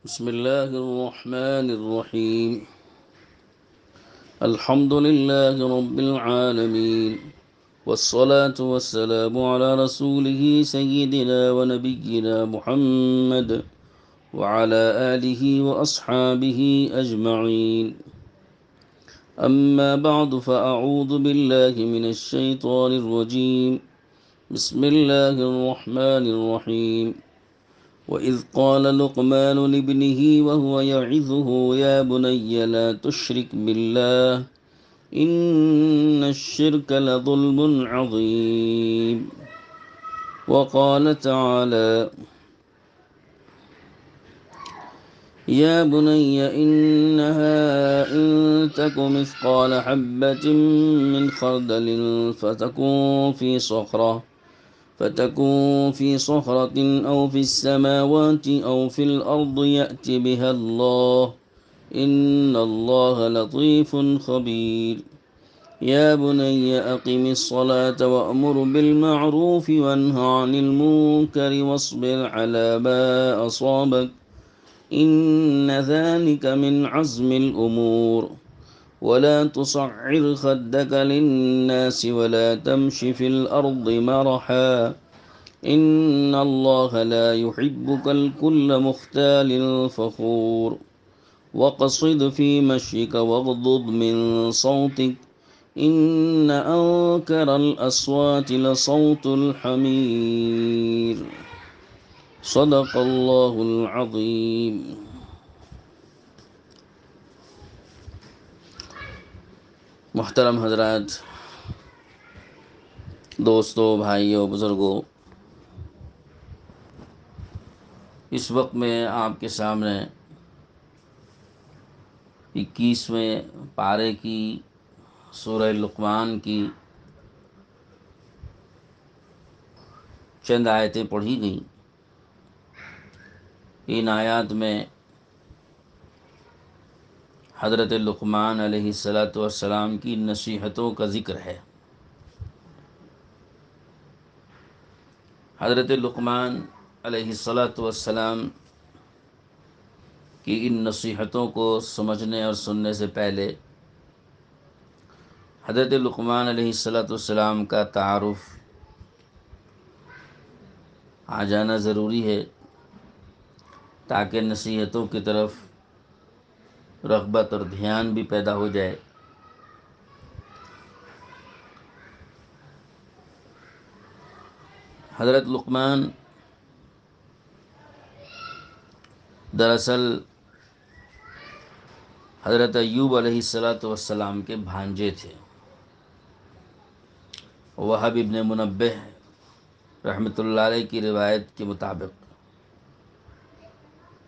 بسم الله الرحمن الرحيم. الحمد لله رب العالمين، والصلاة والسلام على رسوله سيدنا ونبينا محمد وعلى آله وأصحابه أجمعين. أما بعد، فأعوذ بالله من الشيطان الرجيم. بسم الله الرحمن الرحيم. وإذ قال لقمان لابنه وهو يعظه يا بني لا تشرك بالله إن الشرك لظلم عظيم. وقال تعالى: يا بني إنها إن تك مثقال حبة من خردل فتكون في صخرة أو في السماوات أو في الأرض يأت بها الله إن الله لطيف خبير. يا بني أقم الصلاة وأمر بالمعروف وانه عن المنكر واصبر على ما أصابك إن ذلك من عزم الأمور. ولا تصعر خدك للناس ولا تمش في الأرض مرحا إن الله لا يحب كل مختال فخور. واقصد في مشيك واغضض من صوتك إن أنكر الأصوات لصوت الحمير. صدق الله العظيم. محترم حضرات، دوستوں، بھائیوں، بزرگوں، اس وقت میں آپ کے سامنے 21ویں پارے کی سورہ لقمان کی چند آیتیں پڑھی گئیں۔ ان آیات میں حضرت لقمان علیہ السلام کی نصیحتوں کا ذکر ہے۔ حضرت لقمان علیہ السلام کی ان نصیحتوں کو سمجھنے اور سننے سے پہلے حضرت لقمان علیہ السلام کا تعارف آ جانا ضروری ہے، تاکہ نصیحتوں کی طرف رغبت اور دھیان بھی پیدا ہو جائے۔ حضرت لقمان دراصل حضرت ایوب علیہ السلام کے بھانجے تھے۔ وہب ابن منبہ رحمۃ اللہ علیہ کی روایت کے مطابق،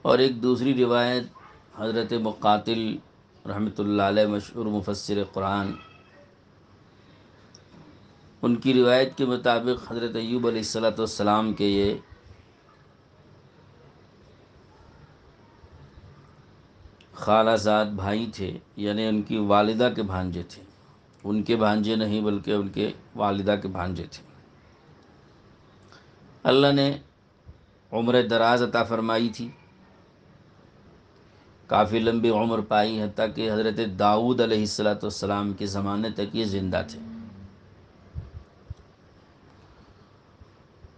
اور ایک دوسری روایت حضرت مقاتل رحمۃ اللہ علیہ مشہور مفسر قرآن، ان کی روایت کے مطابق حضرت ایوب علیہ السلام کے یہ خالہ زاد بھائی تھے، یعنی ان کی والدہ کے بھانجے تھے۔ ان کے بھانجے نہیں بلکہ ان کے والدہ کے بھانجے تھے۔ اللہ نے عمر دراز عطا فرمائی تھی، کافی لمبی عمر پائی، حتیٰ کہ حضرت داؤد علیہ السلام کے زمانے تک یہ زندہ تھے۔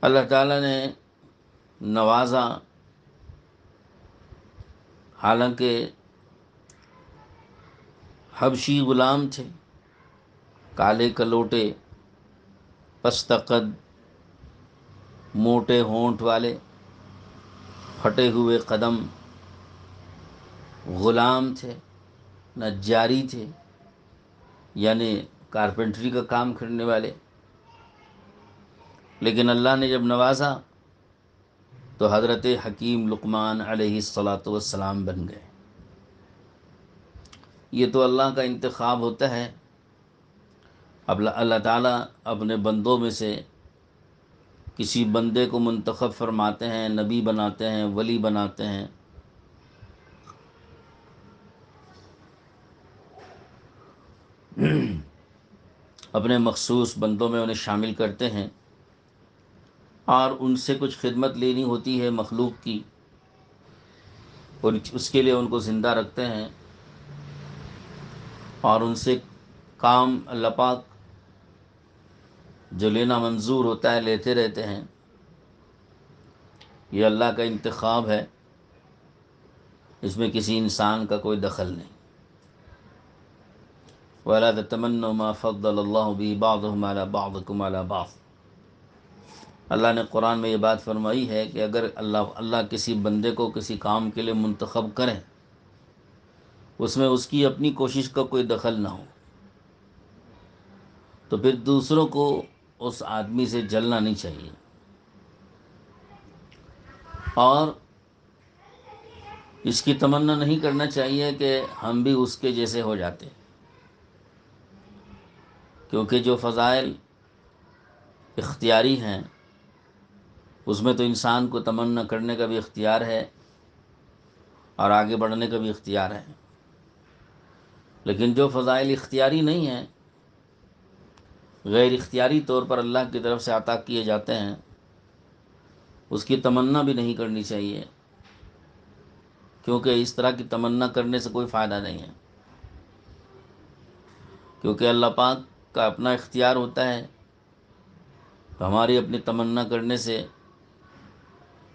اللہ تعالیٰ نے نوازا، حالانکہ حبشی غلام تھے، کالے کلوٹے، پست قد، موٹے ہونٹ والے، پھٹے ہوئے قدم، غلام تھے، نجاری تھے، یعنی کارپینٹری کا کام کرنے والے۔ لیکن اللہ نے جب نوازا تو حضرت حکیم لقمان علیہ السلام بن گئے۔ یہ تو اللہ کا انتخاب ہوتا ہے۔ اب اللہ تعالیٰ اپنے بندوں میں سے کسی بندے کو منتخب فرماتے ہیں، نبی بناتے ہیں، ولی بناتے ہیں۔ اپنے مخصوص بندوں میں انہیں شامل کرتے ہیں، اور ان سے کچھ خدمت لینی ہوتی ہے مخلوق کی، اور اس کے لیے ان کو زندہ رکھتے ہیں اور ان سے کام اللہ پاک جو لینا منظور ہوتا ہے لیتے رہتے ہیں. یہ اللہ کا انتخاب ہے، اس میں کسی انسان کا کوئی دخل نہیں. وَلَا تَتَمَنَّوْا مَا فَضَّلَ اللَّهُ بِهِ بَعْضَكُمْ عَلَى بَعْضٍ عَلَى بَعْضٍ. اللہ نے قرآن میں یہ بات فرمائی ہے کہ اگر اللہ کسی بندے کو کسی کام کے لیے منتخب کریں، اس میں اس کی اپنی کوشش کا کوئی دخل نہ ہو، تو پھر دوسروں کو اس آدمی سے جلنا نہیں چاہیے اور اس کی تمنا نہیں کرنا چاہیے کہ ہم بھی اس کے جیسے ہو جاتے، کیونکہ جو فضائل اختیاری ہیں اس میں تو انسان کو تمنا کرنے کا بھی اختیار ہے اور آگے بڑھنے کا بھی اختیار ہے. لیکن جو فضائل اختیاری نہیں ہیں، غیر اختیاری طور پر اللہ کی طرف سے عطا کیے جاتے ہیں، اس کی تمنا بھی نہیں کرنی چاہیے، کیونکہ اس طرح کی تمنا کرنے سے کوئی فائدہ نہیں ہے. کیونکہ اللہ پاک کا اپنا اختیار ہوتا ہے، تو ہماری اپنی تمنا کرنے سے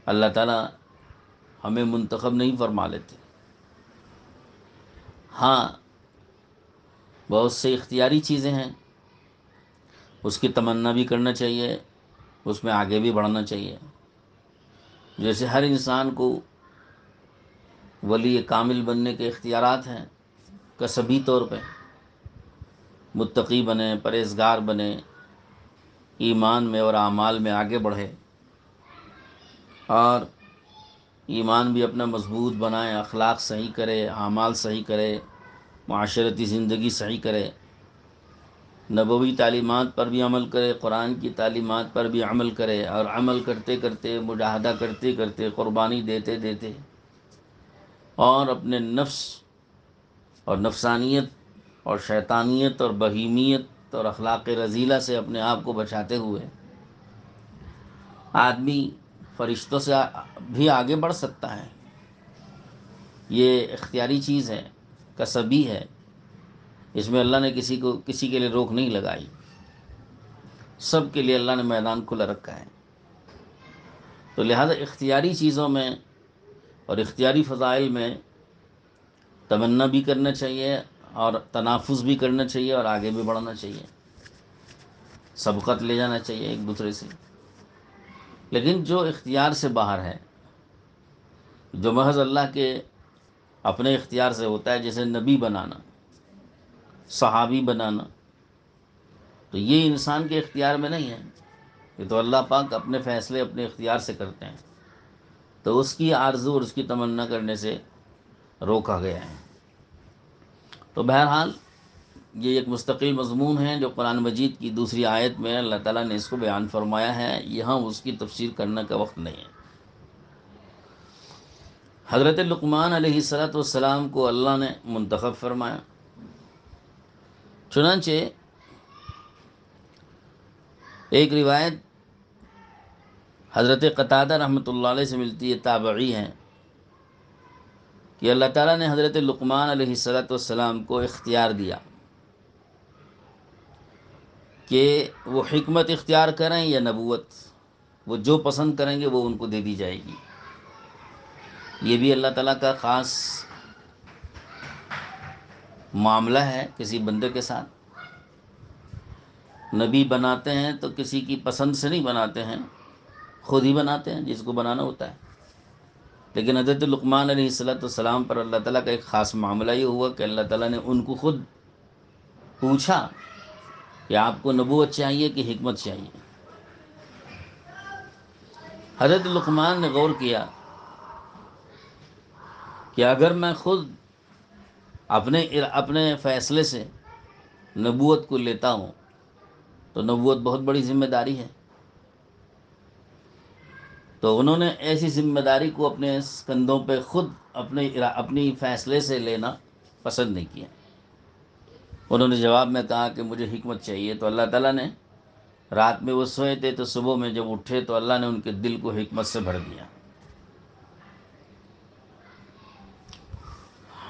اللہ تعالیٰ ہمیں منتخب نہیں فرما لیتے. ہاں، بہت سے اختیاری چیزیں ہیں، اس کی تمنا بھی کرنا چاہیے، اس میں آگے بھی بڑھنا چاہیے. جیسے ہر انسان کو ولی کامل بننے کے اختیارات ہیں، کسبی طور پہ متقی بنے، پرہیزگار بنے، ایمان میں اور اعمال میں آگے بڑھے اور ایمان بھی اپنا مضبوط بنائے، اخلاق صحیح کرے، اعمال صحیح کرے، معاشرتی زندگی صحیح کرے، نبوی تعلیمات پر بھی عمل کرے، قرآن کی تعلیمات پر بھی عمل کرے، اور عمل کرتے کرتے، مجاہدہ کرتے کرتے، قربانی دیتے دیتے اور اپنے نفس اور نفسانیت اور شیطانیت اور بہیمیت اور اخلاق رذیلہ سے اپنے آپ کو بچاتے ہوئے آدمی فرشتوں سے بھی آگے بڑھ سکتا ہے. یہ اختیاری چیز ہے، کسبی ہے، اس میں اللہ نے کسی کے لیے روک نہیں لگائی، سب کے لیے اللہ نے میدان کھلا رکھا ہے. تو لہذا اختیاری چیزوں میں اور اختیاری فضائل میں تمنا بھی کرنا چاہیے اور تنافس بھی کرنا چاہیے اور آگے بھی بڑھنا چاہیے، سبقت لے جانا چاہیے ایک دوسرے سے. لیکن جو اختیار سے باہر ہے، جو محض اللہ کے اپنے اختیار سے ہوتا ہے، جیسے نبی بنانا، صحابی بنانا، تو یہ انسان کے اختیار میں نہیں ہے، یہ تو اللہ پاک اپنے فیصلے اپنے اختیار سے کرتے ہیں، تو اس کی آرزو اور اس کی تمنا کرنے سے روکا گیا ہے. تو بہرحال یہ ایک مستقل مضمون ہے جو قرآن مجید کی دوسری آیت میں اللہ تعالیٰ نے اس کو بیان فرمایا ہے، یہاں اس کی تفسیر کرنے کا وقت نہیں ہے. حضرت لقمان علیہ السلام کو اللہ نے منتخب فرمایا. چنانچہ ایک روایت حضرت قتادہ رحمۃ اللہ علیہ سے ملتی ہے، تابعی ہیں، کہ اللہ تعالیٰ نے حضرت لقمان علیہ السلام کو اختیار دیا کہ وہ حکمت اختیار کریں یا نبوت، وہ جو پسند کریں گے وہ ان کو دے دی جائے گی. یہ بھی اللہ تعالیٰ کا خاص معاملہ ہے کسی بندے کے ساتھ. نبی بناتے ہیں تو کسی کی پسند سے نہیں بناتے ہیں، خود ہی بناتے ہیں جس کو بنانا ہوتا ہے. لیکن حضرت لقمان علیہ السلام پر اللہ تعالیٰ کا ایک خاص معاملہ یہ ہوا کہ اللہ تعالیٰ نے ان کو خود پوچھا کہ آپ کو نبوت چاہیے کہ حکمت چاہیے. حضرت لقمان نے غور کیا کہ اگر میں خود اپنے فیصلے سے نبوت کو لیتا ہوں تو نبوت بہت بڑی ذمہ داری ہے. تو انہوں نے ایسی ذمہ داری کو اپنے کندھوں پہ خود اپنی فیصلے سے لینا پسند نہیں کیا. انہوں نے جواب میں کہا کہ مجھے حکمت چاہیے. تو اللہ تعالیٰ نے رات میں وہ سوئے تھے تو صبح میں جب اٹھے تو اللہ نے ان کے دل کو حکمت سے بھر دیا.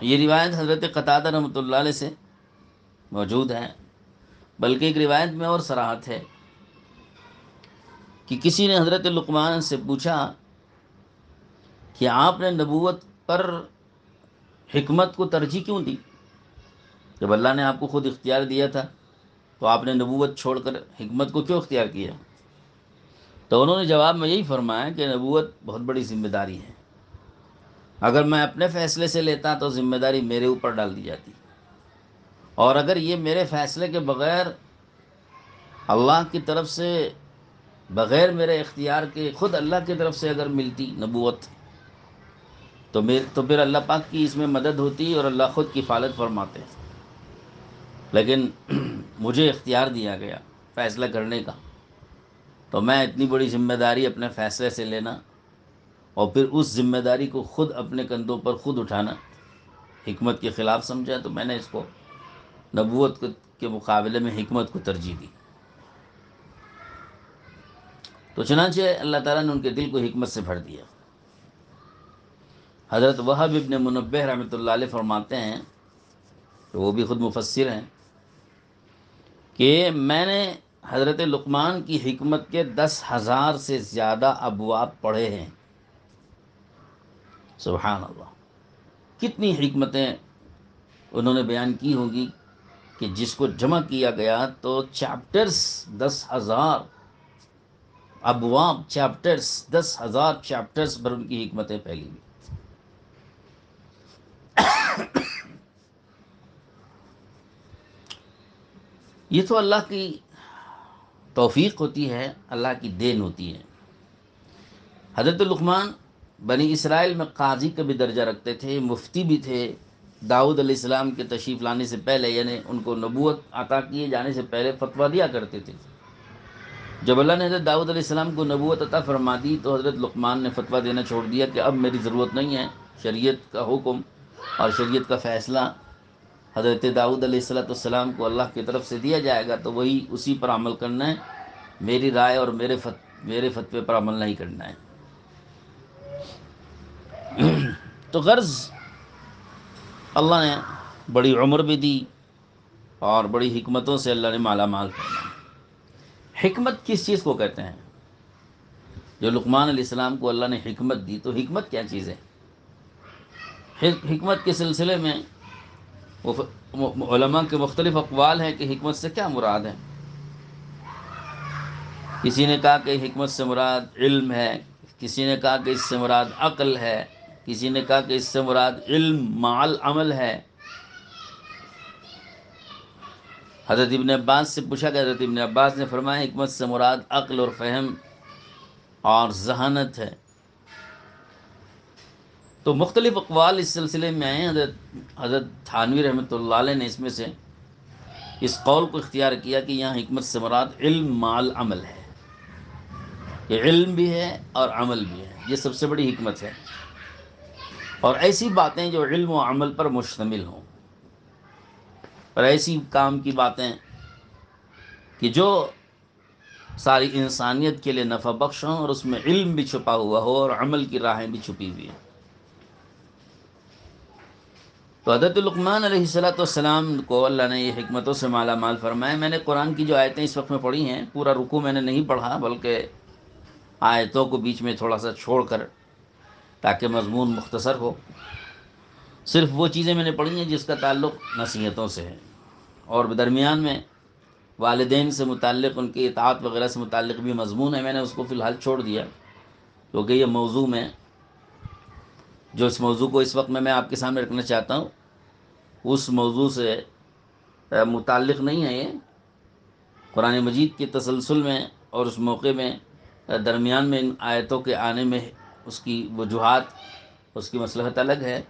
یہ روایت حضرت قتادہ رحمۃ اللہ علیہ سے موجود ہے، بلکہ ایک روایت میں اور صراحت ہے کہ کسی نے حضرت لقمان سے پوچھا کہ آپ نے نبوت پر حکمت کو ترجیح کیوں دی؟ جب اللہ نے آپ کو خود اختیار دیا تھا تو آپ نے نبوت چھوڑ کر حکمت کو کیوں اختیار کیا؟ تو انہوں نے جواب میں یہی فرمایا کہ نبوت بہت بڑی ذمہ داری ہے، اگر میں اپنے فیصلے سے لیتا تو ذمہ داری میرے اوپر ڈال دی جاتی، اور اگر یہ میرے فیصلے کے بغیر اللہ کی طرف سے، بغیر میرے اختیار کے خود اللہ کی طرف سے اگر ملتی نبوت تو پھر اللہ پاک کی اس میں مدد ہوتی اور اللہ خود کفالت فرماتے، لیکن مجھے اختیار دیا گیا فیصلہ کرنے کا، تو میں اتنی بڑی ذمہ داری اپنے فیصلے سے لینا اور پھر اس ذمہ داری کو خود اپنے کندھوں پر خود اٹھانا حکمت کے خلاف سمجھا، تو میں نے اس کو نبوت کے مقابلے میں حکمت کو ترجیح دی۔ تو چنانچہ اللہ تعالیٰ نے ان کے دل کو حکمت سے بھر دیا۔ حضرت وہب ابن منبہ رحمۃ اللہ علیہ فرماتے ہیں، تو وہ بھی خود مفسر ہیں، کہ میں نے حضرت لقمان کی حکمت کے 10,000 سے زیادہ ابواب پڑھے ہیں۔ سبحان اللہ، کتنی حکمتیں انہوں نے بیان کی ہوگی کہ جس کو جمع کیا گیا تو چیپٹرز 10,000 ابواب، چیپٹرز 10,000 چیپٹرز پر ان کی حکمتیں پھیلی ہوئی۔ یہ تو اللہ کی توفیق ہوتی ہے، اللہ کی دین ہوتی ہے۔ حضرت لقمان بنی اسرائیل میں قاضی کا بھی درجہ رکھتے تھے، مفتی بھی تھے۔ داؤد علیہ السلام کے تشریف لانے سے پہلے، یعنی ان کو نبوت عطا کیے جانے سے پہلے فتویٰ دیا کرتے تھے۔ جب اللہ نے حضرت داؤد علیہ السلام کو نبوت عطا فرما دی تو حضرت لقمان نے فتویٰ دینا چھوڑ دیا کہ اب میری ضرورت نہیں ہے، شریعت کا حکم اور شریعت کا فیصلہ حضرت داؤد علیہ السلام کو اللہ کی طرف سے دیا جائے گا، تو وہی اسی پر عمل کرنا ہے، میری رائے اور میرے فتوے پر عمل نہیں کرنا ہے۔ تو غرض اللہ نے بڑی عمر بھی دی اور بڑی حکمتوں سے اللہ نے مالا مال کرنا۔ حکمت کس چیز کو کہتے ہیں؟ جو لقمان علیہ السلام کو اللہ نے حکمت دی، تو حکمت کیا چیز ہے؟ حکمت کے سلسلے میں علماء کے مختلف اقوال ہیں کہ حکمت سے کیا مراد ہے۔ کسی نے کہا کہ حکمت سے مراد علم ہے، کسی نے کہا کہ اس سے مراد عقل ہے، کسی نے کہا کہ اس سے مراد علم مع العمل ہے۔ حضرت ابن عباس سے پوچھا کہ حضرت ابن عباس نے فرمایا حکمت سے مراد عقل اور فہم اور ذہانت ہے۔ تو مختلف اقوال اس سلسلے میں آئے ہیں۔ حضرت تھانوی رحمۃ اللہ علیہ نے اس میں سے اس قول کو اختیار کیا کہ یہاں حکمت سے مراد علم مع العمل ہے، یہ علم بھی ہے اور عمل بھی ہے، یہ سب سے بڑی حکمت ہے، اور ایسی باتیں جو علم و عمل پر مشتمل ہوں، اور ایسی کام کی باتیں کہ جو ساری انسانیت کے لیے نفع بخش ہوں اور اس میں علم بھی چھپا ہوا ہو اور عمل کی راہیں بھی چھپی ہوئی ہیں۔ تو حضرت لقمان علیہ السلام کو اللہ نے یہ حکمتوں سے مالا مال فرمایا۔ میں نے قرآن کی جو آیتیں اس وقت میں پڑھی ہیں، پورا رکوع میں نے نہیں پڑھا، بلکہ آیتوں کو بیچ میں تھوڑا سا چھوڑ کر، تاکہ مضمون مختصر ہو۔ صرف وہ چیزیں میں نے پڑھی ہیں جس کا تعلق نصیحتوں سے ہے، اور درمیان میں والدین سے متعلق، ان کی اطاعت وغیرہ سے متعلق بھی مضمون ہے، میں نے اس کو فی الحال چھوڑ دیا، کیونکہ یہ موضوع میں جو اس موضوع کو اس وقت میں آپ کے سامنے رکھنا چاہتا ہوں اس موضوع سے متعلق نہیں ہے۔ یہ قرآن مجید کے تسلسل میں اور اس موقع میں درمیان میں ان آیتوں کے آنے میں اس کی وجوہات، اس کی مصلحت الگ ہے۔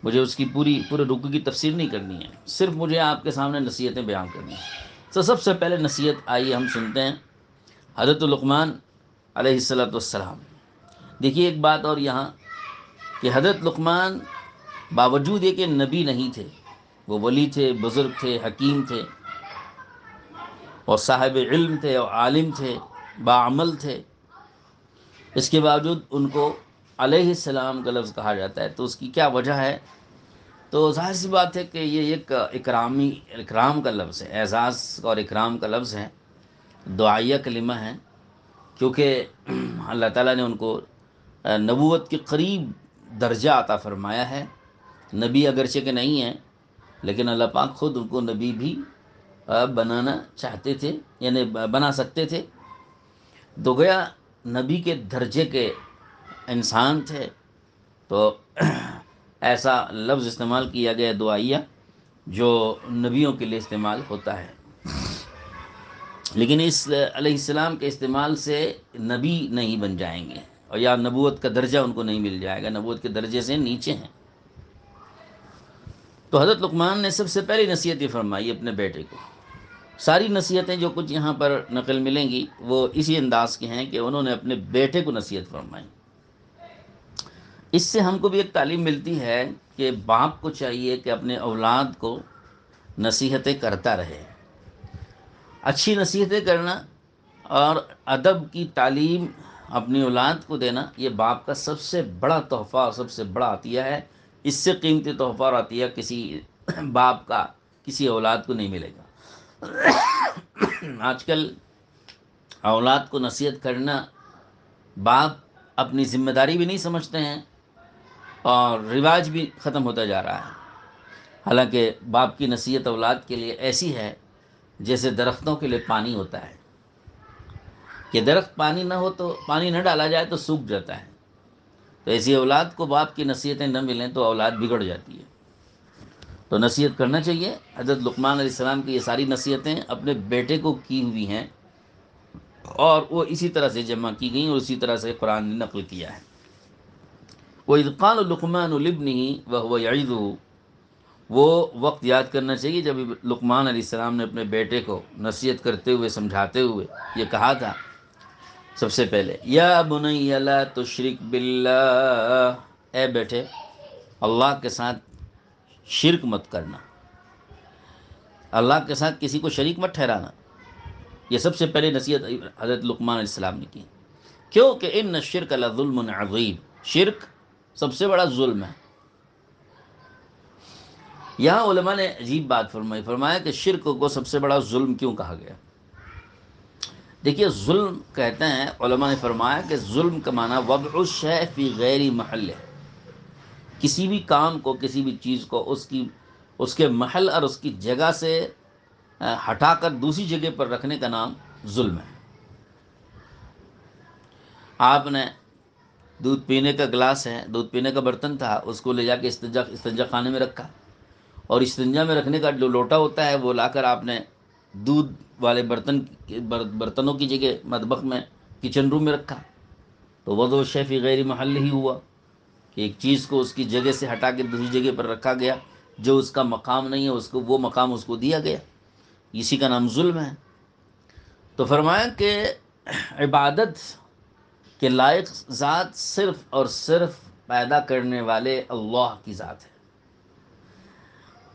مجھے اس کی پورے رکوع کی تفسیر نہیں کرنی ہے، صرف مجھے آپ کے سامنے نصیحتیں بیان کرنی ہیں۔ تو سب سے پہلے نصیحت آئیے ہم سنتے ہیں حضرت لقمان علیہ السلام۔ دیکھیے ایک بات اور یہاں کہ حضرت لقمان باوجود یہ کہ نبی نہیں تھے، وہ ولی تھے، بزرگ تھے، حکیم تھے اور صاحب علم تھے اور عالم تھے، باعمل تھے، اس کے باوجود ان کو علیہ السلام کا لفظ کہا جاتا ہے۔ تو اس کی کیا وجہ ہے؟ تو ظاہر سی بات ہے کہ یہ ایک اکرام کا لفظ ہے، اعزاز اور اکرام کا لفظ ہے، دعائیہ کلمہ ہے، کیونکہ اللہ تعالیٰ نے ان کو نبوت کے قریب درجہ عطا فرمایا ہے۔ نبی اگرچہ کہ نہیں ہیں، لیکن اللہ پاک خود ان کو نبی بھی بنانا چاہتے تھے، یعنی بنا سکتے تھے، تو گویا نبی کے درجے کے انسان تھے، تو ایسا لفظ استعمال کیا گیا دعائیہ جو نبیوں کے لیے استعمال ہوتا ہے، لیکن اس علیہ السلام کے استعمال سے نبی نہیں بن جائیں گے، اور یا نبوت کا درجہ ان کو نہیں مل جائے گا، نبوت کے درجے سے نیچے ہیں۔ تو حضرت لقمان نے سب سے پہلی نصیحت یہ فرمائی اپنے بیٹے کو۔ ساری نصیحتیں جو کچھ یہاں پر نقل ملیں گی وہ اسی انداز کی ہیں کہ انہوں نے اپنے بیٹے کو نصیحت فرمائی۔ اس سے ہم کو بھی ایک تعلیم ملتی ہے کہ باپ کو چاہیے کہ اپنے اولاد کو نصیحتیں کرتا رہے، اچھی نصیحتیں کرنا اور ادب کی تعلیم اپنی اولاد کو دینا، یہ باپ کا سب سے بڑا تحفہ اور سب سے بڑا عطیہ ہے۔ اس سے قیمتی تحفہ اور عطیہ کسی باپ کا کسی اولاد کو نہیں ملے گا۔ آج کل اولاد کو نصیحت کرنا باپ اپنی ذمہ داری بھی نہیں سمجھتے ہیں، اور رواج بھی ختم ہوتا جا رہا ہے۔ حالانکہ باپ کی نصیحت اولاد کے لیے ایسی ہے جیسے درختوں کے لیے پانی ہوتا ہے، کہ درخت پانی نہ ہو تو پانی نہ ڈالا جائے تو سوکھ جاتا ہے، تو ایسی اولاد کو باپ کی نصیحتیں نہ ملیں تو اولاد بگڑ جاتی ہے۔ تو نصیحت کرنا چاہیے۔ حضرت لقمان علیہ السلام کی یہ ساری نصیحتیں اپنے بیٹے کو کی ہوئی ہیں، اور وہ اسی طرح سے جمع کی گئیں اور اسی طرح سے قرآن نے نقل کیا ہے۔ وَإِذْ قَالَ لُقْمَانُ لِابْنِهِ وَهُوَ يَعِظُهُ، وہ وقت یاد کرنا چاہیے جب لقمان علیہ السلام نے اپنے بیٹے کو نصیحت کرتے ہوئے سمجھاتے ہوئے یہ کہا تھا، سب سے پہلے یا بنی لا تشرک باللہ، اے بیٹے اللہ کے ساتھ شرک مت کرنا، اللہ کے ساتھ کسی کو شریک مت ٹھہرانا۔ یہ سب سے پہلے نصیحت حضرت لقمان علیہ السلام نے کی، کیوں کہ ان الشرک لظلم عظیم، شرک سب سے بڑا ظلم ہے۔ یہاں علماء نے عجیب بات فرمایا کہ شرک کو سب سے بڑا ظلم کیوں کہا گیا۔ دیکھیے ظلم کہتے ہیں، علماء نے فرمایا کہ ظلم کا معنی وضع الشیء فی غیر محلہ، کسی بھی کام کو، کسی بھی چیز کو اس کے محل اور اس کی جگہ سے ہٹا کر دوسری جگہ پر رکھنے کا نام ظلم ہے۔ آپ نے دودھ پینے کا گلاس ہے، دودھ پینے کا برتن تھا، اس کو لے جا کے استنجا خانے میں رکھا، اور استنجا میں رکھنے کا جو لوٹا ہوتا ہے وہ لا کر آپ نے دودھ والے برتنوں کی جگہ مطبخ میں کچن روم میں رکھا، تو وضع الشیء فی غیر محل ہی ہوا کہ ایک چیز کو اس کی جگہ سے ہٹا کے دوسری جگہ پر رکھا گیا، جو اس کا مقام نہیں ہے اس کو وہ مقام اس کو دیا گیا، اسی کا نام ظلم ہے۔ تو فرمایا کہ عبادت کے لائق ذات صرف اور صرف پیدا کرنے والے اللہ کی ذات ہے،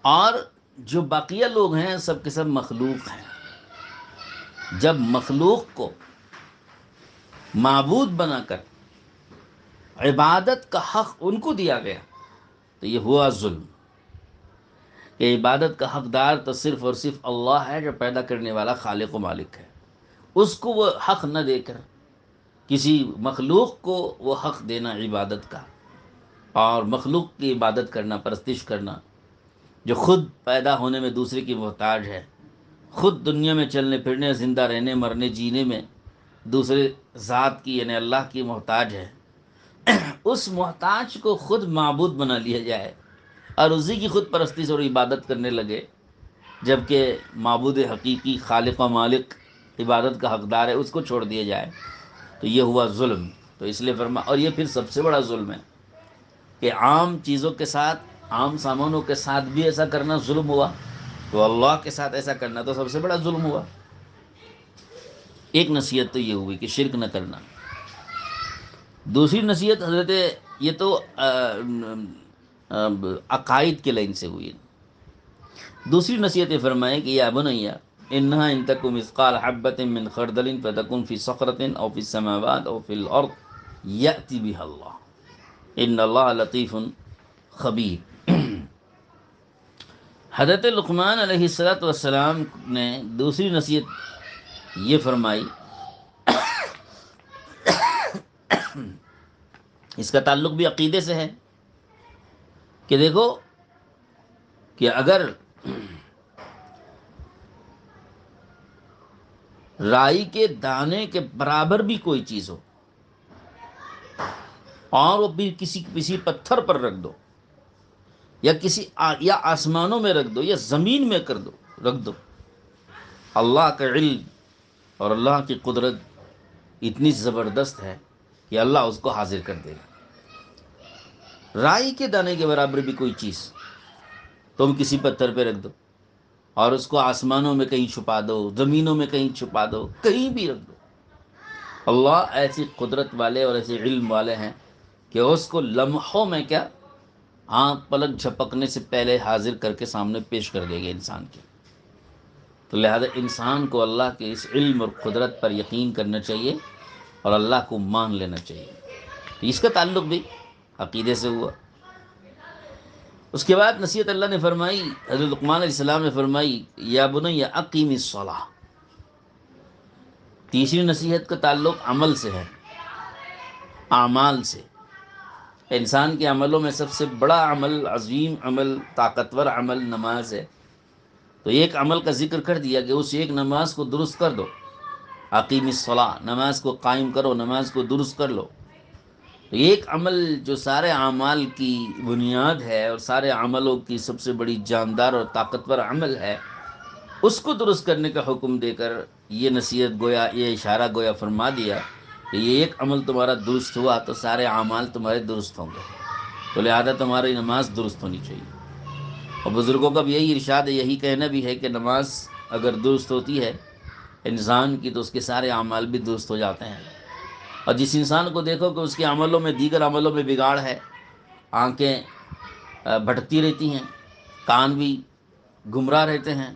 اور جو بقیہ لوگ ہیں سب کے سب مخلوق ہیں۔ جب مخلوق کو معبود بنا کر عبادت کا حق ان کو دیا گیا تو یہ ہوا ظلم، کہ عبادت کا حقدار تو صرف اور صرف اللہ ہے جو پیدا کرنے والا خالق و مالک ہے، اس کو وہ حق نہ دے کر کسی مخلوق کو وہ حق دینا عبادت کا، اور مخلوق کی عبادت کرنا، پرستش کرنا، جو خود پیدا ہونے میں دوسرے کی محتاج ہے، خود دنیا میں چلنے پھرنے، زندہ رہنے، مرنے، جینے میں دوسرے ذات کی یعنی اللہ کی محتاج ہے، اس محتاج کو خود معبود بنا لیا جائے اور اسی کی خود پرستش اور عبادت کرنے لگے، جبکہ معبود حقیقی خالق و مالک عبادت کا حقدار ہے اس کو چھوڑ دیا جائے، تو یہ ہوا ظلم۔ تو اس لیے اور یہ پھر سب سے بڑا ظلم ہے کہ عام چیزوں کے ساتھ، عام سامانوں کے ساتھ بھی ایسا کرنا ظلم ہوا، تو اللہ کے ساتھ ایسا کرنا تو سب سے بڑا ظلم ہوا۔ ایک نصیحت تو یہ ہوئی کہ شرک نہ کرنا۔ دوسری نصیحت حضرت، یہ تو عقائد کے لائن سے ہوئی، دوسری نصیحت یہ فرمائے کہ یا بنی انہا ان تک مثقال حبۃ من خردل فتکن فی صخرۃ او فی السماوات او فی الارض یأتی بها اللہ ان اللہ لطیف خبیر۔ حضرت لقمان علیہ السلام نے دوسری نصیحت یہ فرمائی، اس کا تعلق بھی عقیدے سے ہے، کہ دیکھو کہ اگر رائی کے دانے کے برابر بھی کوئی چیز ہو اور وہ بھی کسی پتھر پر رکھ دو، یا یا آسمانوں میں رکھ دو یا زمین میں رکھ دو، اللہ کا علم اور اللہ کی قدرت اتنی زبردست ہے کہ اللہ اس کو حاضر کر دے گا۔ رائی کے دانے کے برابر بھی کوئی چیز تم کسی پتھر پہ رکھ دو اور اس کو آسمانوں میں کہیں چھپا دو، زمینوں میں کہیں چھپا دو، کہیں بھی رکھ دو، اللہ ایسی قدرت والے اور ایسے علم والے ہیں کہ اس کو لمحوں میں کیا، آنکھ پلک جھپکنے سے پہلے حاضر کر کے سامنے پیش کر دے گے انسان کے۔ تو لہذا انسان کو اللہ کے اس علم اور قدرت پر یقین کرنا چاہیے اور اللہ کو مان لینا چاہیے۔ تو اس کا تعلق بھی عقیدے سے ہوا۔ اس کے بعد نصیحت اللہ نے فرمائی، حضرت لقمان علیہ السلام نے فرمائی، یا بنی اقیم الصلاۃ۔ تیسری نصیحت کا تعلق عمل سے ہے، اعمال سے۔ انسان کے عملوں میں سب سے بڑا عمل، عظیم عمل، طاقتور عمل نماز ہے۔ تو ایک عمل کا ذکر کر دیا کہ اس ایک نماز کو درست کر دو، اقیم الصلاۃ، نماز کو قائم کرو، نماز کو درست کر لو۔ تو ایک عمل جو سارے اعمال کی بنیاد ہے اور سارے عملوں کی سب سے بڑی جاندار اور طاقتور عمل ہے، اس کو درست کرنے کا حکم دے کر یہ نصیحت گویا، یہ اشارہ گویا فرما دیا کہ یہ ایک عمل تمہارا درست ہوا تو سارے اعمال تمہارے درست ہوں گے، تو لہذا تمہاری نماز درست ہونی چاہیے۔ اور بزرگوں کا بھی یہی ارشاد ہے، یہی کہنا بھی ہے کہ نماز اگر درست ہوتی ہے انسان کی تو اس کے سارے اعمال بھی درست ہو جاتے ہیں۔ اور جس انسان کو دیکھو کہ اس کے عملوں میں، دیگر عملوں میں بگاڑ ہے، آنکھیں بھٹکتی رہتی ہیں، کان بھی گمراہ رہتے ہیں،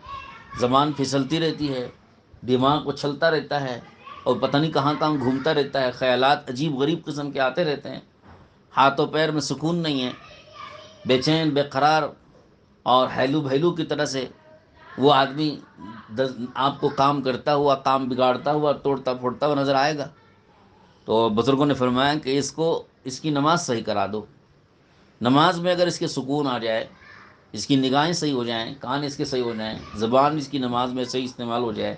زبان پھسلتی رہتی ہے، دماغ اچھلتا رہتا ہے اور پتہ نہیں کہاں کہاں گھومتا رہتا ہے، خیالات عجیب غریب قسم کے آتے رہتے ہیں، ہاتھوں پیر میں سکون نہیں ہے، بے چین بے قرار اور ہیلو بھیلو کی طرح سے وہ آدمی آپ کو کام کرتا ہوا، کام بگاڑتا ہوا، توڑتا پھوڑتا ہوا نظر آئے گا۔ تو بزرگوں نے فرمایا کہ اس کی نماز صحیح کرا دو۔ نماز میں اگر اس کے سکون آ جائے، اس کی نگاہیں صحیح ہو جائیں، کان اس کے صحیح ہو جائیں، زبان اس کی نماز میں صحیح استعمال ہو جائے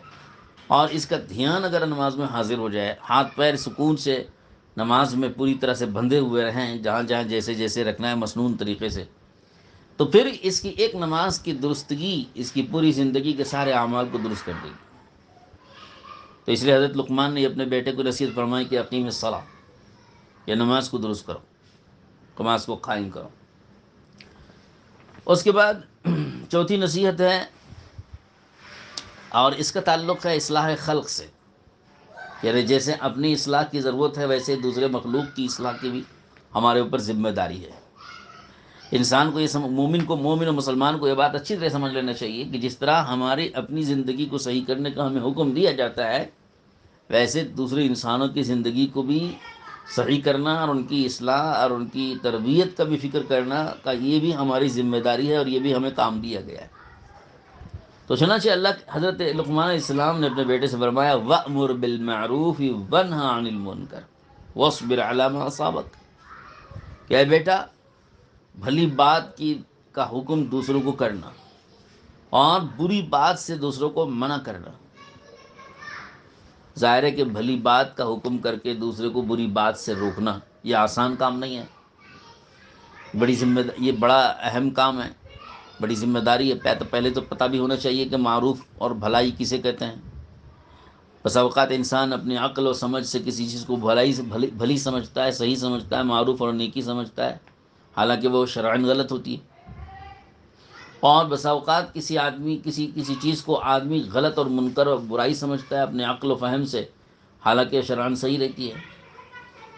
اور اس کا دھیان اگر نماز میں حاضر ہو جائے، ہاتھ پیر سکون سے نماز میں پوری طرح سے بندھے ہوئے رہیں، جہاں جہاں جیسے جیسے رکھنا ہے مسنون طریقے سے، تو پھر اس کی ایک نماز کی درستگی اس کی پوری زندگی کے سارے اعمال کو درست کر دے گی۔ تو اس لیے حضرت لقمان نے اپنے بیٹے کو نصیحت فرمائی کہ اقیم الصلاۃ، یہ نماز کو درست کرو، نماز کو قائم کرو۔ اس کے بعد چوتھی نصیحت ہے، اور اس کا تعلق ہے اصلاح خلق سے، یعنی جیسے اپنی اصلاح کی ضرورت ہے ویسے دوسرے مخلوق کی اصلاح کی بھی ہمارے اوپر ذمہ داری ہے۔ انسان کو مومن و مسلمان کو یہ بات اچھی طرح سمجھ لینا چاہیے کہ جس طرح ہماری اپنی زندگی کو صحیح کرنے کا ہمیں حکم دیا جاتا ہے، ویسے دوسرے انسانوں کی زندگی کو بھی صحیح کرنا اور ان کی اصلاح اور ان کی تربیت کا بھی فکر کرنا کا یہ بھی ہماری ذمہ داری ہے اور یہ بھی ہمیں کام دیا گیا ہے۔ تو چنانچہ حضرت لقمان علیہ السلام نے اپنے بیٹے سے فرمایا، وَأْمُرْ بِالْمَعْرُوفِ وَانْهَ عَنِ الْمُنْكَرِ وَاصْبِرْ عَلَىٰ مَا أَصَابَكَ، کہ اے بیٹا بھلی بات کا حکم دوسروں کو کرنا اور بری بات سے دوسروں کو منع کرنا۔ ظاہر ہے کہ بھلی بات کا حکم کر کے دوسرے کو بری بات سے روکنا یہ آسان کام نہیں ہے، یہ بڑا اہم کام ہے، بڑی ذمہ داری ہے۔ پہلے تو پتہ بھی ہونا چاہیے کہ معروف اور بھلائی کسے کہتے ہیں۔ بس اوقات انسان اپنی عقل و سمجھ سے کسی چیز کو بھلی سمجھتا ہے، صحیح سمجھتا ہے، معروف اور نیکی سمجھتا ہے، حالانکہ وہ شرعاً غلط ہوتی ہے۔ اور بس اوقات کسی چیز کو آدمی غلط اور منکر اور برائی سمجھتا ہے اپنے عقل و فہم سے، حالانکہ شرعاً صحیح رہتی ہے۔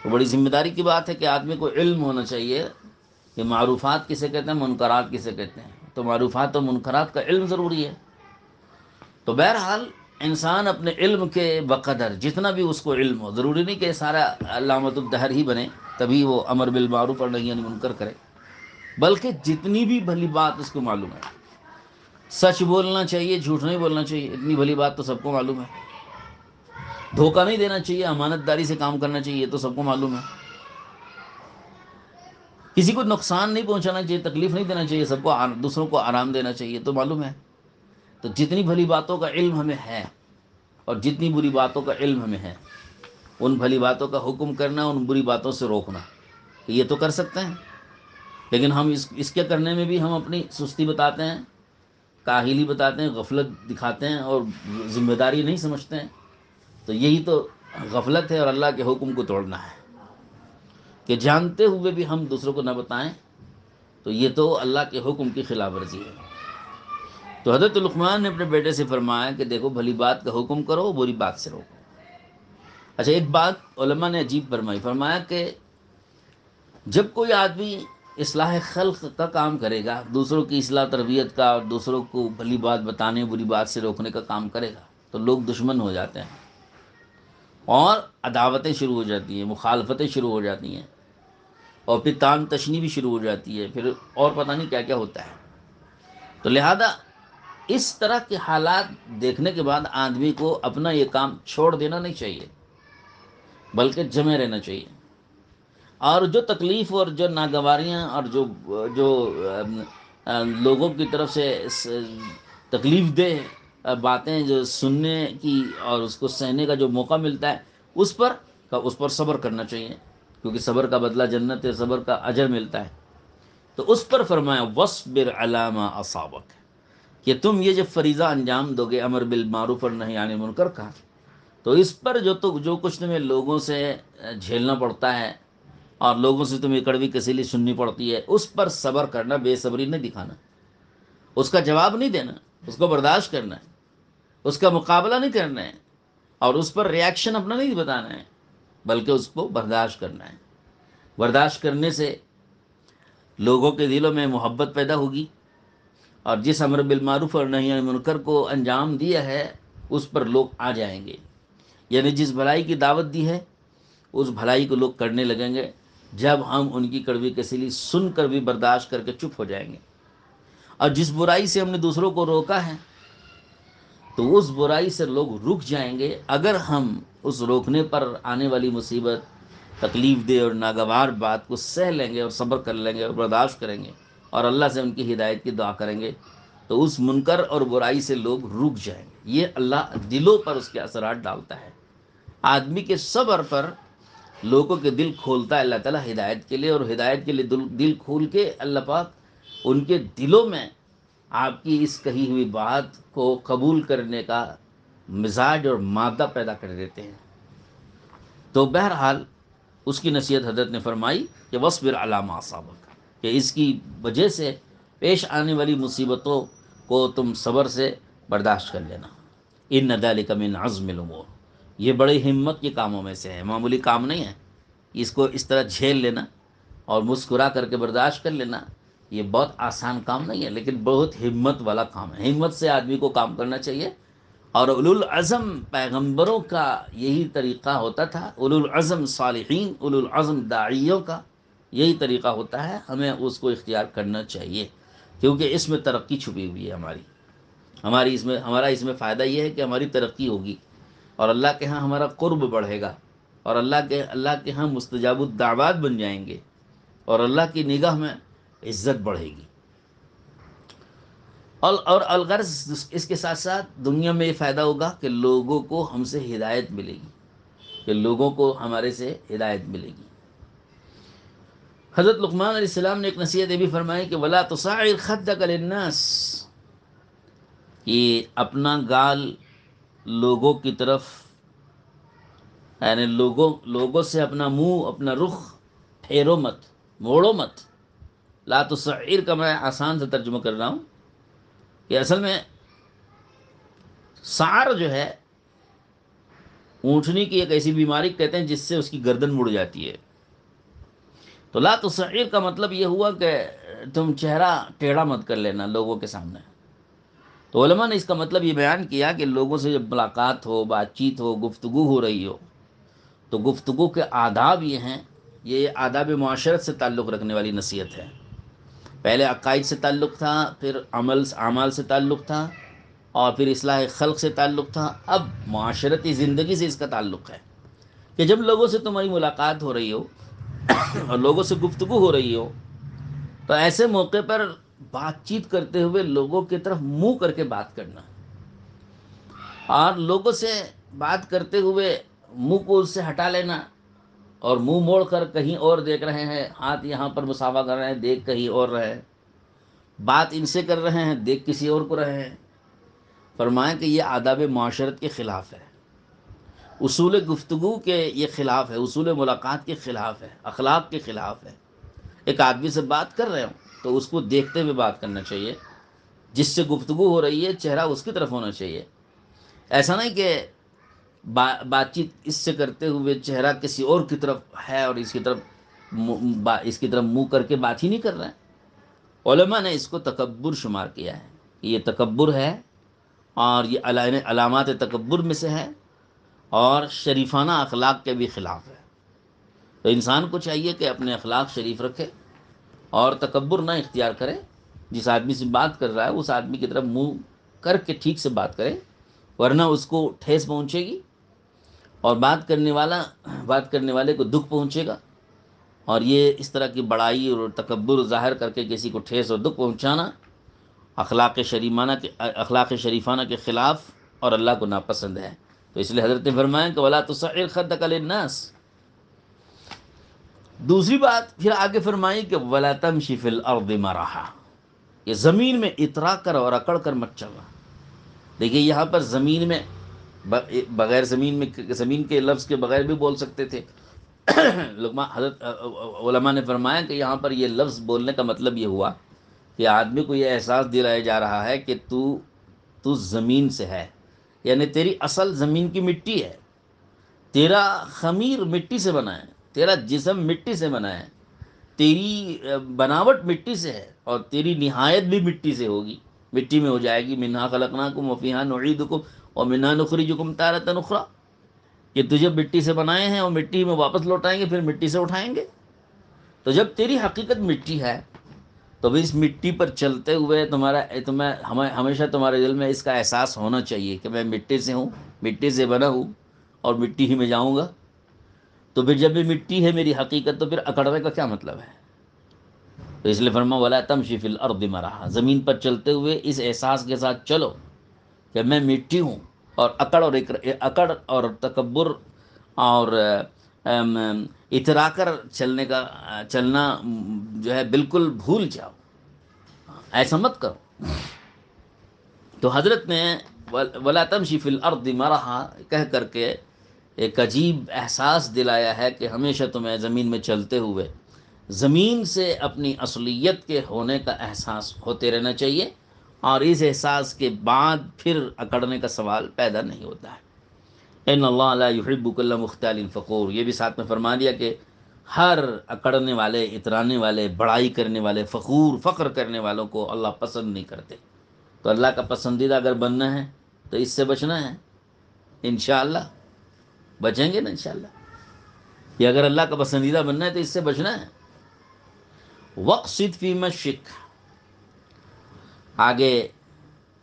تو بڑی ذمہ داری کی بات ہے کہ آدمی کو علم ہونا چاہیے کہ معروفات کسے کہتے ہیں، منکرات کسے کہتے ہیں۔ تو معروفات اور منکرات کا علم ضروری ہے۔ تو بہرحال انسان اپنے علم کے بقدر جتنا بھی اس کو علم ہو، ضروری نہیں کہ سارا علامۃ الدہر ہی بنے تبھی وہ امر بالمعروف اور نہی عن المنکر کرے، بلکہ جتنی بھی بھلی بات اس کو معلوم ہے سچ بولنا چاہیے، جھوٹ نہیں بولنا چاہیے، اتنی بھلی بات تو سب کو معلوم ہے۔ دھوکہ نہیں دینا چاہیے، امانت داری سے کام کرنا چاہیے، یہ تو سب کو معلوم ہے۔ کسی کو نقصان نہیں پہنچانا چاہیے، تکلیف نہیں دینا چاہیے، سب کو دوسروں کو آرام دینا چاہیے، تو معلوم ہے۔ تو جتنی بھلی باتوں کا علم ہمیں ہے اور جتنی بری باتوں کا علم ہمیں ہے، ان بھلی باتوں کا حکم کرنا، ان بری باتوں سے روکنا، یہ تو کر سکتے ہیں۔ لیکن ہم اس کے کرنے میں بھی ہم اپنی سستی بتاتے ہیں، کاہلی بتاتے ہیں، غفلت دکھاتے ہیں اور ذمہ داری نہیں سمجھتے ہیں۔ تو یہی تو غفلت ہے اور اللہ کے حکم کو توڑنا ہے کہ جانتے ہوئے بھی ہم دوسروں کو نہ بتائیں، تو یہ تو اللہ کے حکم کی خلاف ورزی ہے۔ تو حضرت لقمان نے اپنے بیٹے سے فرمایا کہ دیکھو، بھلی بات کا حکم کرو، بری بات سے روکو۔ اچھا، ایک بات علماء نے عجیب فرمایا کہ جب کوئی آدمی اصلاح خلق کا کام کرے گا، دوسروں کی اصلاح تربیت کا اور دوسروں کو بھلی بات بتانے، بری بات سے روکنے کا کام کرے گا، تو لوگ دشمن ہو جاتے ہیں اور عداوتیں شروع ہو جاتی ہیں، مخالفتیں شروع ہو جاتی ہیں، اور پھر تان تشنی بھی شروع ہو جاتی ہے، پھر اور پتہ نہیں کیا کیا ہوتا ہے۔ تو لہذا اس طرح کے حالات دیکھنے کے بعد آدمی کو اپنا یہ کام چھوڑ دینا نہیں چاہیے، بلکہ جمے رہنا چاہیے۔ اور جو تکلیف اور جو ناگواریاں اور جو لوگوں کی طرف سے تکلیف دہ باتیں جو سننے کی اور اس کو سہنے کا جو موقع ملتا ہے، اس پر صبر کرنا چاہیے، کیونکہ صبر کا بدلہ جنت ہے، صبر کا اجر ملتا ہے۔ تو اس پر فرمایا وَاصْبِرْ عَلَىٰ مَا أَصَابَكَ، کہ تم یہ جب فریضہ انجام دو گے، امر بالمعروف اور نہی عن المنکر کا، تو اس پر جو کچھ تمہیں لوگوں سے جھیلنا پڑتا ہے اور لوگوں سے تمہیں کڑوی کسیلی سننی پڑتی ہے، اس پر صبر کرنا، بے صبری نہیں دکھانا، اس کا جواب نہیں دینا، اس کو برداشت کرنا ہے، اس کا مقابلہ نہیں کرنا ہے، اور اس پر ریاکشن اپنا نہیں بتانا ہے، بلکہ اس کو برداشت کرنا ہے۔ برداشت کرنے سے لوگوں کے دلوں میں محبت پیدا ہوگی، اور جس امر بالمعروف اور نہی عن المنکر کو انجام دیا ہے، اس پر لوگ آ جائیں گے، یعنی جس بھلائی کی دعوت دی ہے، اس بھلائی کو لوگ کرنے لگیں گے، جب ہم ان کی کڑوی کسیلی سن کر بھی برداشت کر کے چپ ہو جائیں گے۔ اور جس برائی سے ہم نے دوسروں کو روکا ہے، تو اس برائی سے لوگ رک جائیں گے، اگر ہم اس روکنے پر آنے والی مصیبت، تکلیف دہ اور ناگوار بات کو سہ لیں گے اور صبر کر لیں گے اور برداشت کریں گے اور اللہ سے ان کی ہدایت کی دعا کریں گے، تو اس منکر اور برائی سے لوگ رک جائیں گے۔ یہ اللہ دلوں پر اس کے اثرات ڈالتا ہے، آدمی کے صبر پر لوگوں کے دل کھولتا ہے اللہ تعالیٰ ہدایت کے لیے، اور ہدایت کے لیے دل کھول کے اللہ پاک ان کے دلوں میں آپ کی اس کہی ہوئی بات کو قبول کرنے کا مزاج اور مادہ پیدا کر دیتے ہیں۔ تو بہرحال اس کی نصیحت حضرت نے فرمائی کہ وَاصْبِرْ عَلَىٰ مَا أَصَابَكَ، کہ اس کی وجہ سے پیش آنے والی مصیبتوں کو تم صبر سے برداشت کر لینا۔ إِنَّ ذَلِكَ مِنْ عَزْمِ الْأُمُورِ، یہ بڑی ہمت کے کاموں میں سے ہے، معمولی کام نہیں ہے۔ اس کو اس طرح جھیل لینا اور مسکرا کر کے برداشت کر لینا، یہ بہت آسان کام نہیں ہے، لیکن بہت ہمت والا کام ہے۔ ہمت سے آدمی کو کام کرنا چاہیے، اور اولو العزم پیغمبروں کا یہی طریقہ ہوتا تھا، اولو العزم صالحین، اولو العزم داعیوں کا یہی طریقہ ہوتا ہے، ہمیں اس کو اختیار کرنا چاہیے، کیونکہ اس میں ترقی چھپی ہوئی ہے ہمارا اس میں فائدہ یہ ہے کہ ہماری ترقی ہوگی، اور اللہ کے ہاں ہمارا قرب بڑھے گا، اور اللہ کے ہاں مستجاب الدعوات بن جائیں گے، اور اللہ کی نگاہ میں عزت بڑھے گی۔ اور الغرض اس کے ساتھ ساتھ دنیا میں یہ فائدہ ہوگا کہ لوگوں کو ہم سے ہدایت ملے گی، کہ لوگوں کو ہمارے سے ہدایت ملے گی۔ حضرت لقمان علیہ السلام نے ایک نصیحت یہ بھی فرمائی کہ وَلَا تُصَعِّرْ خَدَّكَ لِلنَّاسِ، کہ اپنا گال لوگوں کی طرف، یعنی لوگوں سے اپنا منہ، اپنا رخ پھیرو مت، موڑو مت۔ لا تصعر کا میں آسان سے ترجمہ کر رہا ہوں کہ اصل میں سعر جو ہے اونٹنی کی ایک ایسی بیماری کہتے ہیں جس سے اس کی گردن مڑ جاتی ہے۔ تو لا تصعر کا مطلب یہ ہوا کہ تم چہرہ ٹیڑھا مت کر لینا لوگوں کے سامنے۔ تو علماء نے اس کا مطلب یہ بیان کیا کہ لوگوں سے جب ملاقات ہو، بات چیت ہو، گفتگو ہو رہی ہو، تو گفتگو کے آداب یہ ہیں، یہ آداب معاشرت سے تعلق رکھنے والی نصیحت ہے پہلے عقائد سے تعلق تھا، پھر اعمال سے تعلق تھا، اور پھر اصلاح خلق سے تعلق تھا، اب معاشرتی زندگی سے اس کا تعلق ہے کہ جب لوگوں سے تمہاری ملاقات ہو رہی ہو اور لوگوں سے گفتگو ہو رہی ہو، تو ایسے موقع پر بات چیت کرتے ہوئے لوگوں کی طرف منہ کر کے بات کرنا، اور لوگوں سے بات کرتے ہوئے منہ کو اس سے ہٹا لینا، اور منہ موڑ کر کہیں اور دیکھ رہے ہیں، ہاتھ یہاں پر مسافہ کر رہے ہیں، دیکھ کہیں اور رہے، بات ان سے کر رہے ہیں، دیکھ کسی اور کو رہے ہیں۔ فرمایا کہ یہ آداب معاشرت کے خلاف ہے، اصول گفتگو کے یہ خلاف ہے، اصول ملاقات کے خلاف ہے، اخلاق کے خلاف ہے۔ ایک آدمی سے بات کر رہے ہوں تو اس کو دیکھتے ہوئے بات کرنا چاہیے، جس سے گفتگو ہو رہی ہے چہرہ اس کی طرف ہونا چاہیے، ایسا نہیں کہ بات چیت اس سے کرتے ہوئے چہرہ کسی اور کی طرف ہے اور اس کی طرف اس کی طرف منہ کر کے بات ہی نہیں کر رہے ہیں۔ علماء نے اس کو تکبر شمار کیا ہے کہ یہ تکبر ہے، اور یہ علامات تکبر میں سے ہے، اور شریفانہ اخلاق کے بھی خلاف ہے۔ تو انسان کو چاہیے کہ اپنے اخلاق شریف رکھے اور تکبر نہ اختیار کرے، جس آدمی سے بات کر رہا ہے اس آدمی کی طرف منہ کر کے ٹھیک سے بات کرے، ورنہ اس کو ٹھیس پہنچے گی، اور بات کرنے والے کو دکھ پہنچے گا، اور یہ اس طرح کی بڑائی اور تکبر ظاہر کر کے کسی کو ٹھیس اور دکھ پہنچانا اخلاق شریفانہ کے خلاف اور اللہ کو ناپسند ہے۔ تو اس لیے حضرت نے فرمایا کہ ولا تصعر خدک للناس۔ دوسری بات پھر آگے فرمائی کہ ولا تمشی فی الارض مرحا، یہ زمین میں اترا کر اور اکڑ کر مت چلنا۔ دیکھیے یہاں پر زمین میں بغیر زمین کے لفظ کے بغیر بھی بول سکتے تھے۔ حضرت علماء نے فرمایا کہ یہاں پر یہ لفظ بولنے کا مطلب یہ ہوا کہ آدمی کو یہ احساس دلایا جا رہا ہے کہ تو زمین سے ہے، یعنی تیری اصل زمین کی مٹی ہے، تیرا خمیر مٹی سے بنا ہے، تیرا جسم مٹی سے بنا ہے، تیری بناوٹ مٹی سے ہے، اور تیری نہایت بھی مٹی سے ہوگی، مٹی میں ہو جائے گی۔ منہا خلقناکم وفیہا نعیدکم ومنہا نخرجکم تارۃ اخری، کہ تجھے مٹی سے بنائے ہیں اور مٹی میں واپس لوٹائیں گے، پھر مٹی سے اٹھائیں گے۔ تو جب تیری حقیقت مٹی ہے تو بھی اس مٹی پر چلتے ہوئے ہمیشہ تمہارے دل میں اس کا احساس ہونا چاہیے کہ میں مٹی سے ہوں، مٹی سے بنا ہوں، اور مٹی ہی میں جاؤں گا۔ تو پھر جب یہ مٹی ہے میری حقیقت، تو پھر اکڑنے کا کیا مطلب ہے؟ تو اس لیے فرمایا ولا تمشی فی الارض مرحا، زمین پر چلتے ہوئے اس احساس کے ساتھ چلو کہ میں مٹی ہوں، اور اکڑ اور تکبر اور اترا کر چلنا جو ہے بالکل بھول جاؤ، ایسا مت کرو۔ تو حضرت نے ولا تمشی فی الارض مرحا کہہ کر کے ایک عجیب احساس دلایا ہے کہ ہمیشہ تمہیں زمین میں چلتے ہوئے زمین سے اپنی اصلیت کے ہونے کا احساس ہوتے رہنا چاہیے، اور اس احساس کے بعد پھر اکڑنے کا سوال پیدا نہیں ہوتا ہے۔ ان اللہ لا یحب کل مختال فخور، یہ بھی ساتھ میں فرما دیا کہ ہر اکڑنے والے، اترانے والے، بڑائی کرنے والے، فخر کرنے والوں کو اللہ پسند نہیں کرتے۔ تو اللہ کا پسندیدہ اگر بننا ہے تو اس سے بچنا ہے، انشاءاللہ بچیں گے نا انشاءاللہ۔ کہ اگر اللہ کا پسندیدہ بننا ہے تو اس سے بچنا ہے۔ وقصد فی مشک، آگے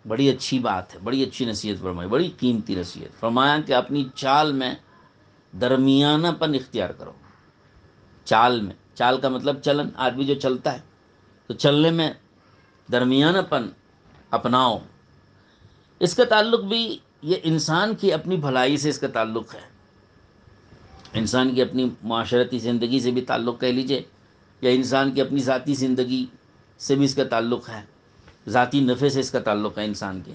بڑی اچھی بات ہے، بڑی اچھی نصیحت فرمائی، بڑی قیمتی نصیحت فرمایا کہ اپنی چال میں درمیانہ پن اختیار کرو۔ چال کا مطلب چلن، آدمی جو چلتا ہے تو چلنے میں درمیانہ پن اپناؤ۔ اس کا تعلق بھی یہ انسان کی اپنی بھلائی سے اس کا تعلق ہے، انسان کی اپنی معاشرتی زندگی سے بھی تعلق کہہ لیجئے، یا انسان کی اپنی ذاتی زندگی سے بھی اس کا تعلق ہے، ذاتی نفع سے اس کا تعلق ہے انسان کے،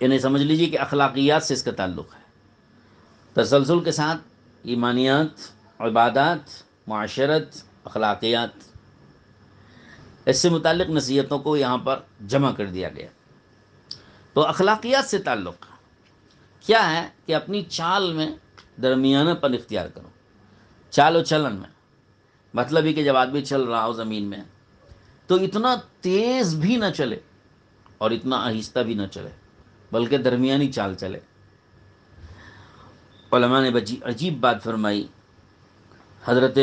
انہیں سمجھ لیجئے کہ اخلاقیات سے اس کا تعلق ہے۔ تسلسل کے ساتھ ایمانیات، عبادات، معاشرت، اخلاقیات، اس سے متعلق نصیحتوں کو یہاں پر جمع کر دیا گیا۔ تو اخلاقیات سے تعلق کیا ہے کہ اپنی چال میں درمیانہ پن اختیار کرو۔ چال و چلن میں مطلب ہی کہ جب آدمی چل رہا ہو زمین میں تو اتنا تیز بھی نہ چلے اور اتنا آہستہ بھی نہ چلے، بلکہ درمیانی چال چلے۔ علماء نے عجیب بات فرمائی حضرت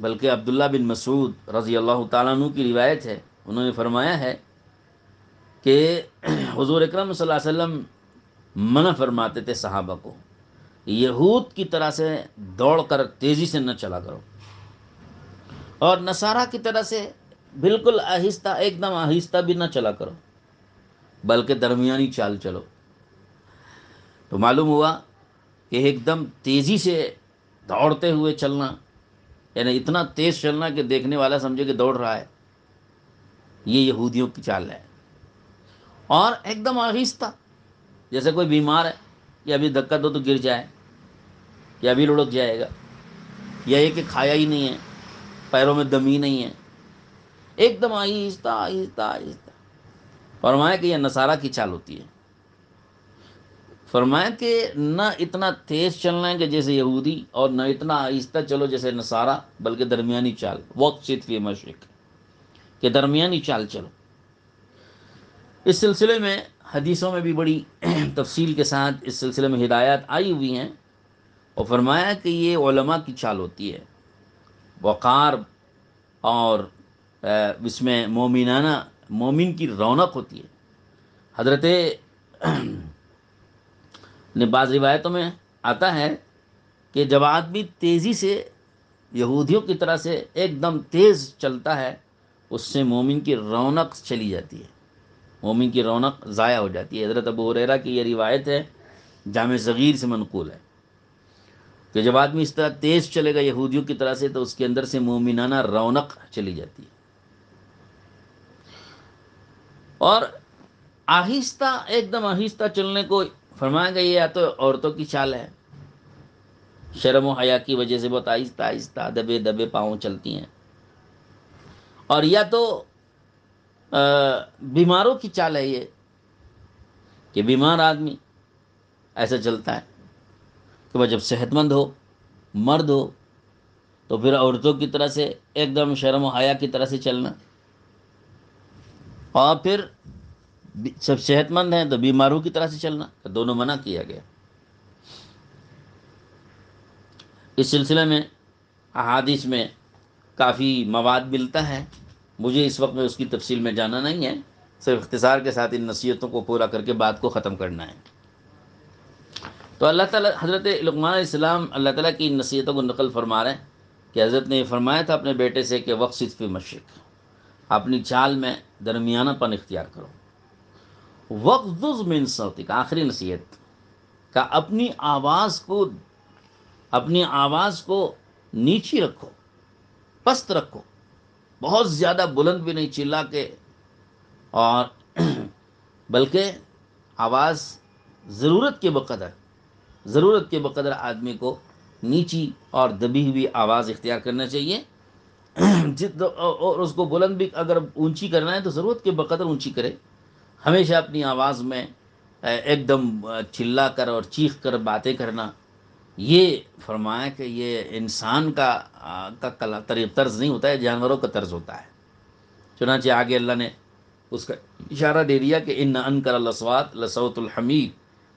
بلکہ عبداللہ بن مسعود رضی اللہ تعالیٰ عنہ کی روایت ہے، انہوں نے فرمایا ہے کہ حضور اکرم صلی اللہ علیہ وسلم منع فرماتے تھے صحابہ کو، یہود کی طرح سے دوڑ کر تیزی سے نہ چلا کرو، اور نصارہ کی طرح سے بالکل آہستہ، ایک دم آہستہ بھی نہ چلا کرو، بلکہ درمیانی چال چلو۔ تو معلوم ہوا کہ ایک دم تیزی سے دوڑتے ہوئے چلنا، یعنی اتنا تیز چلنا کہ دیکھنے والا سمجھے کہ دوڑ رہا ہے، یہ یہودیوں کی چال ہے۔ اور ایک دم آہستہ، جیسے کوئی بیمار ہے کہ ابھی دھکا دو تو گر جائے، یا ابھی لڑک جائے گا، یا یہ کہ کھایا ہی نہیں ہے، پیروں میں دم ہی نہیں ہے، ایک دم آہستہ آہستہ آہستہ۔ فرمایا کہ یہ نصارہ کی چال ہوتی ہے۔ فرمایا کہ نہ اتنا تیز چلنا ہے کہ جیسے یہودی، اور نہ اتنا آہستہ چلو جیسے نصارہ، بلکہ درمیانی چال، وقت فی مشرق، کہ درمیانی چال چلو۔ اس سلسلے میں حدیثوں میں بھی بڑی تفصیل کے ساتھ اس سلسلے میں ہدایات آئی ہوئی ہیں، اور فرمایا کہ یہ علماء کی چال ہوتی ہے، وقار، اور اس میں مومنانہ، مومن کی رونق ہوتی ہے۔ حضرت نے بعض روایتوں میں آتا ہے کہ جب آدمی تیزی سے یہودیوں کی طرح سے ایک دم تیز چلتا ہے، اس سے مومن کی رونق چلی جاتی ہے، مومن کی رونق ضائع ہو جاتی ہے۔ حضرت ابو ہریرہ کی یہ روایت ہے، جامع صغیر سے منقول ہے، کہ جب آدمی اس طرح تیز چلے گا یہودیوں کی طرح سے، تو اس کے اندر سے مومنانہ رونق چلی جاتی ہے۔ اور آہستہ، ایک دم آہستہ چلنے کو فرمایا گیا، یہ یا تو عورتوں کی چال ہے، شرم و حیا کی وجہ سے بہت آہستہ آہستہ دبے دبے پاؤں چلتی ہیں، اور یا تو بیماروں کی چال ہے یہ، کہ بیمار آدمی ایسا چلتا ہے، کہ وہ جب صحت مند ہو، مرد ہو، تو پھر عورتوں کی طرح سے ایک دم شرم و حیا کی طرح سے چلنا، اور پھر سب صحت مند ہیں تو بیماروں کی طرح سے چلنا، دونوں منع کیا گیا۔ اس سلسلے میں احادیث میں کافی مواد ملتا ہے، مجھے اس وقت میں اس کی تفصیل میں جانا نہیں ہے، صرف اختصار کے ساتھ ان نصیحتوں کو پورا کر کے بات کو ختم کرنا ہے۔ تو اللہ تعالیٰ، حضرت لقمان علیہ السلام اللہ تعالیٰ کی ان نصیحتوں کو نقل فرما رہے ہیں کہ حضرت نے یہ فرمایا تھا اپنے بیٹے سے کہ وقصد فی مشرق، اپنی چال میں درمیانہ پن اختیار کرو۔ وغضض من صوتک، آخری نصیحت کا، اپنی آواز کو نیچی رکھو، پست رکھو، بہت زیادہ بلند بھی نہیں چلا کے، اور بلکہ آواز ضرورت کے بقدر آدمی کو نیچی اور دبی ہوئی آواز اختیار کرنا چاہیے، اور اس کو بلند بھی اگر اونچی کرنا ہے تو ضرورت کے بقدر اونچی کرے۔ ہمیشہ اپنی آواز میں ایک دم چلا کر اور چیخ کر باتیں کرنا، یہ فرمایا کہ یہ انسان کا طرز نہیں ہوتا ہے، جانوروں کا طرز ہوتا ہے۔ چنانچہ آگے اللہ نے اس کا اشارہ دے دیا کہ ان انکر الاصوات لصوت الحمیر،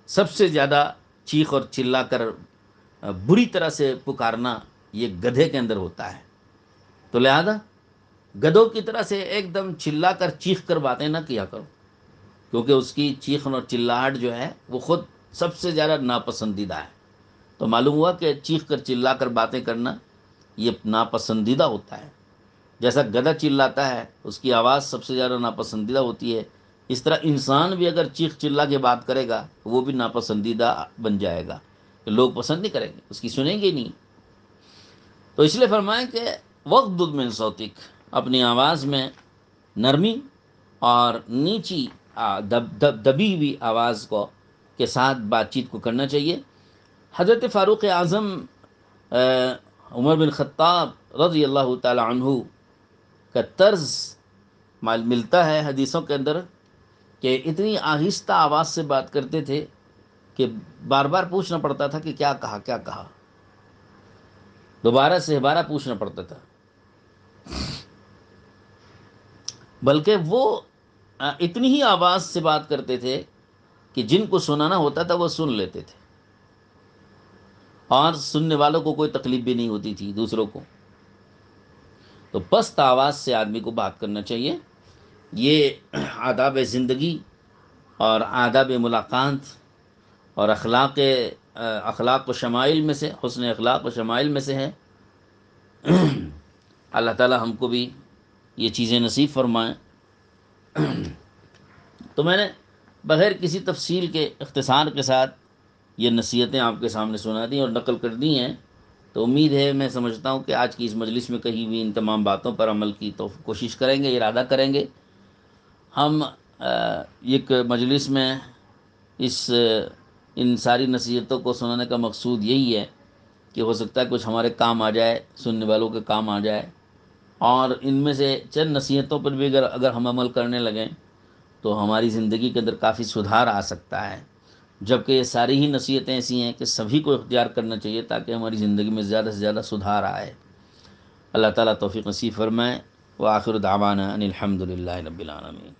سب سے زیادہ چیخ اور چلا کر بری طرح سے پکارنا یہ گدھے کے اندر ہوتا ہے، تو لہذا گدھوں کی طرح سے ایک دم چلا کر چیخ کر باتیں نہ کیا کرو، کیونکہ اس کی چیخ اور چلاہٹ جو ہے وہ خود سب سے زیادہ ناپسندیدہ ہے۔ تو معلوم ہوا کہ چیخ کر چلا کر باتیں کرنا یہ ناپسندیدہ ہوتا ہے، جیسا گدھا چلاتا ہے اس کی آواز سب سے زیادہ ناپسندیدہ ہوتی ہے، اس طرح انسان بھی اگر چیخ چلا کے بات کرے گا وہ بھی ناپسندیدہ بن جائے گا، کہ لوگ پسند نہیں کریں گے، اس کی سنیں گے نہیں۔ تو اس لیے فرمائیں کہ وغضض من صوتک، اپنی آواز میں نرمی اور نیچی دبی ہوئی آواز کو کے ساتھ بات چیت کو کرنا چاہیے۔ حضرت فاروق اعظم عمر بن خطاب رضی اللہ تعالی عنہ کا طرز ملتا ہے حدیثوں کے اندر، کہ اتنی آہستہ آواز سے بات کرتے تھے کہ بار بار پوچھنا پڑتا تھا کہ کیا کہا کیا کہا، دوبارہ سے بارہ پوچھنا پڑتا تھا، بلکہ وہ اتنی ہی آواز سے بات کرتے تھے کہ جن کو سنانا ہوتا تھا وہ سن لیتے تھے، اور سننے والوں کو کوئی تکلیف بھی نہیں ہوتی تھی دوسروں کو. تو پست آواز سے آدمی کو بات کرنا چاہیے. یہ آداب زندگی اور آداب ملاقات اور اخلاق و شمائل میں سے، حسن اخلاق و شمائل میں سے ہے. اللہ تعالی ہم کو بھی یہ چیزیں نصیب فرمائیں. تو میں نے بغیر کسی تفصیل کے اختصار کے ساتھ یہ نصیحتیں آپ کے سامنے سنا دیں اور نقل کر دی ہیں. تو امید ہے، میں سمجھتا ہوں کہ آج کی اس مجلس میں کہی ہوئی ان تمام باتوں پر عمل کی تو کوشش کریں گے، ارادہ کریں گے. ہم ایک مجلس میں ان ساری نصیحتوں کو سنانے کا مقصود یہی ہے کہ ہو سکتا ہے کچھ ہمارے کام آ جائے، سننے والوں کے کام آ جائے. اور ان میں سے چند نصیحتوں پر بھی اگر ہم عمل کرنے لگیں تو ہماری زندگی کے اندر کافی سدھار آ سکتا ہے. جبکہ یہ ساری ہی نصیحتیں ایسی ہیں کہ سبھی کو اختیار کرنا چاہیے تاکہ ہماری زندگی میں زیادہ سے زیادہ سدھار آئے. اللہ تعالیٰ توفیق نصیب فرمائے. وآخر دعوانا ان الحمد للہ رب العالمین.